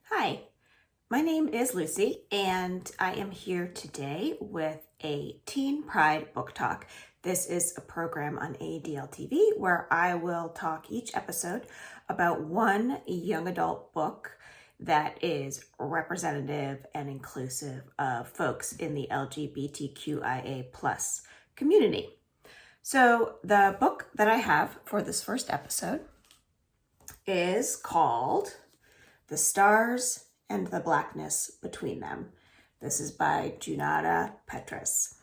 Hi, my name is Lucy, and I am here today with a Teen Pride Book Talk. This is a program on AADL TV where I will talk each episode about one young adult book that is representative and inclusive of folks in the LGBTQIA plus community. So the book that I have for this first episode is called The Stars and the Blackness Between Them. This is by Junauda Petrus.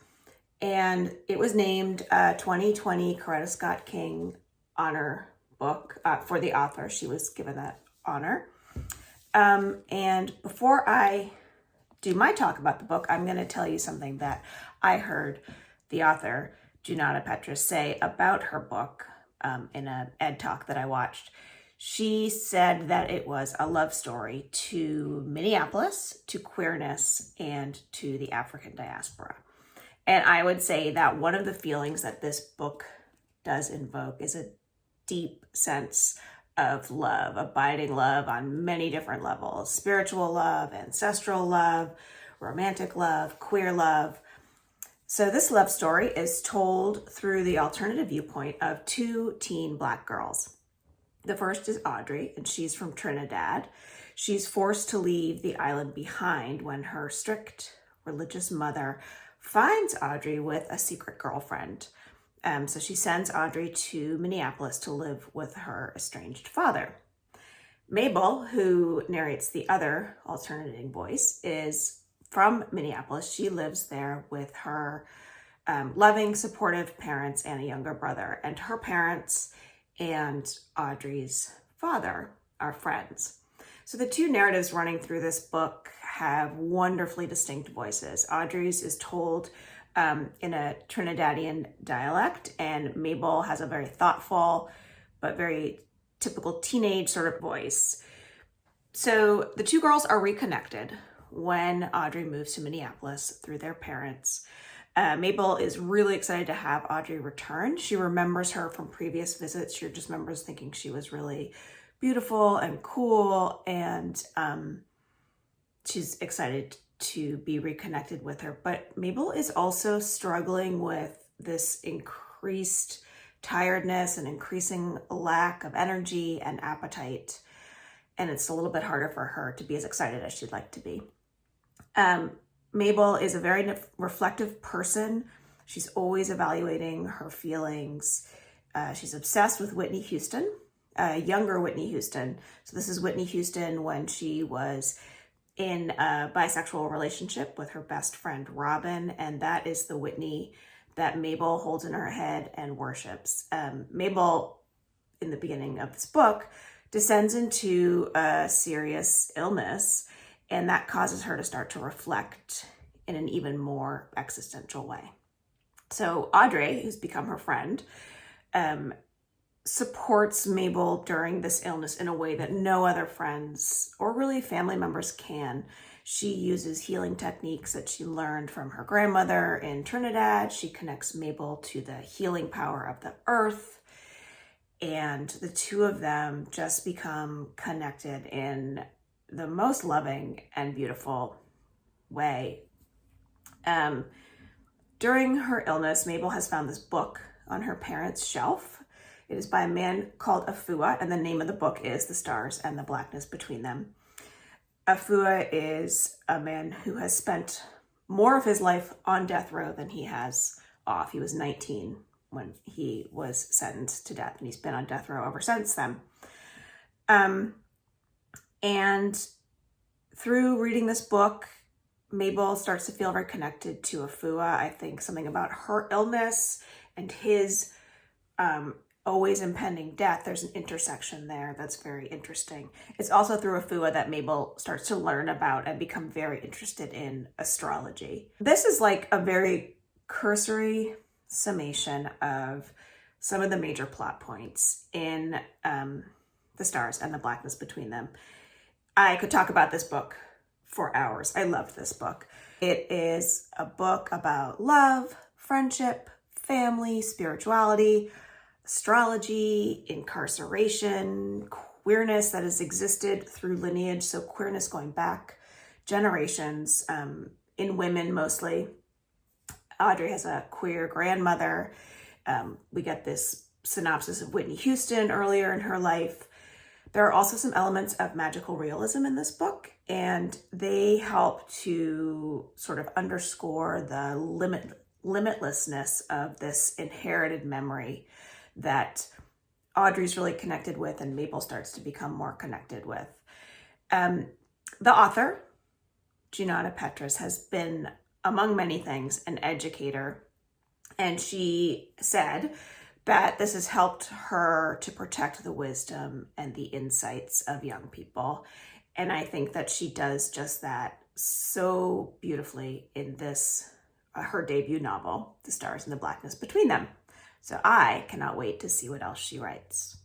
And it was named a 2020 Coretta Scott King honor book for the author. She was given that honor. And before I do my talk about the book, I'm going to tell you something that I heard the author, Junauda Petrus, say about her book in an ed talk that I watched. She said that it was a love story to Minneapolis, to queerness, and to the African diaspora. And I would say that one of the feelings that this book does invoke is a deep sense of love, abiding love on many different levels: spiritual love, ancestral love, romantic love, queer love. So this love story is told through the alternative viewpoint of two teen Black girls. The first is Audrey, and she's from Trinidad. She's forced to leave the island behind when her strict religious mother finds Audrey with a secret girlfriend. So she sends Audrey to Minneapolis to live with her estranged father. Mabel, who narrates the other alternating voice, is from Minneapolis. She lives there with her loving, supportive parents and a younger brother. And her parents and Audrey's father are friends. So the two narratives running through this book have wonderfully distinct voices. Audrey's is told in a Trinidadian dialect, and Mabel has a very thoughtful but very typical teenage sort of voice. So the two girls are reconnected when Audrey moves to Minneapolis through their parents. Mabel is really excited to have Audrey return. She remembers her from previous visits. She just remembers thinking she was really beautiful and cool, and she's excited to be reconnected with her. But Mabel is also struggling with this increased tiredness and increasing lack of energy and appetite, and it's a little bit harder for her to be as excited as she'd like to be. Mabel is a very reflective person. She's always evaluating her feelings. She's obsessed with Whitney Houston, younger Whitney Houston. So this is Whitney Houston when she was in a bisexual relationship with her best friend, Robin. And that is the Whitney that Mabel holds in her head and worships. Mabel, in the beginning of this book, descends into a serious illness, and that causes her to start to reflect in an even more existential way. So Audrey, who's become her friend, supports Mabel during this illness in a way that no other friends or really family members can. She uses healing techniques that she learned from her grandmother in Trinidad. She connects Mabel to the healing power of the earth, and the two of them just become connected in the most loving and beautiful way. During her illness, Mabel has found this book on her parents' shelf. It is by a man called Afua, and the name of the book is The Stars and the Blackness Between Them. Afua is a man who has spent more of his life on death row than he has off. He was 19 when he was sentenced to death, and he's been on death row ever since then. And through reading this book, Mabel starts to feel very connected to Afua. I think something about her illness and his always impending death, there's an intersection there that's very interesting. It's also through Afua that Mabel starts to learn about and become very interested in astrology. This is like a very cursory summation of some of the major plot points in The Stars and the Blackness Between Them. I could talk about this book for hours. I loved this book. It is a book about love, friendship, family, spirituality, astrology, incarceration, queerness that has existed through lineage, so queerness going back generations, in women mostly. Audrey has a queer grandmother. We get this synopsis of Whitney Houston earlier in her life. There are also some elements of magical realism in this book, and they help to sort of underscore the limitlessness of this inherited memory that Audrey's really connected with and Mabel starts to become more connected with. The author, Junauda Petrus, has been, among many things, an educator, and she said that this has helped her to protect the wisdom and the insights of young people. And I think that she does just that so beautifully in this, her debut novel, The Stars and the Blackness Between Them. So I cannot wait to see what else she writes.